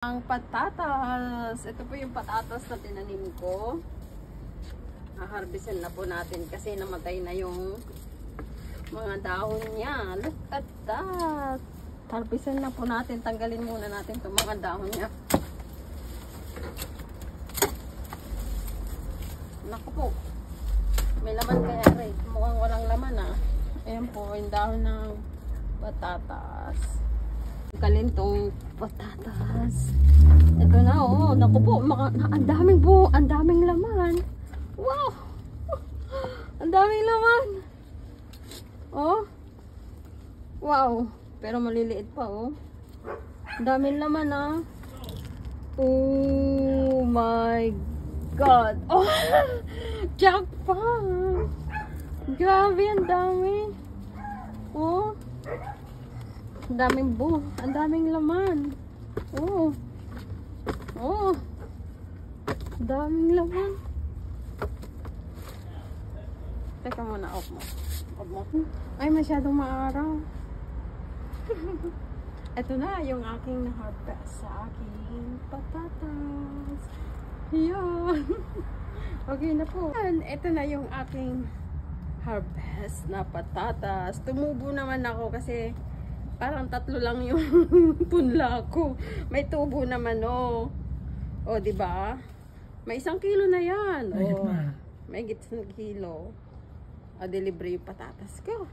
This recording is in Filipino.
Ang patatas. Ito po yung patatas na tinanim ko. Harvestin na po natin kasi namatay na yung mga dahon niya. Look at that. Harvestin na po natin. Tanggalin muna natin itong mga dahon niya. Naku po. May laman kaya rin. Mukhang walang laman ah. Ayan po yung dahon ng patatas. Tanggalin tong patatas. Ito na oh. Naku po. Ang daming laman. Wow! Ang daming laman. Oh. Wow. Pero maliliit pa oh. Ang daming laman ah. Oh my God. Oh! Jackpot! Grabe, ang dami. Oh. Ang daming laman. Oh. Oh. Ang daming laman. Teka muna, off mo. Ay, masyadong maaraw. Ito na yung aking na-harvest sa aking patatas. Yan. Okay na po. Ito na yung aking harvest na patatas. Tumubo naman ako kasi parang 3 lang yung punla ko. May tubo naman oh. O, diba? May 1 kilo na yan. O, may 1 kilo. O, delivery yung patatas ko.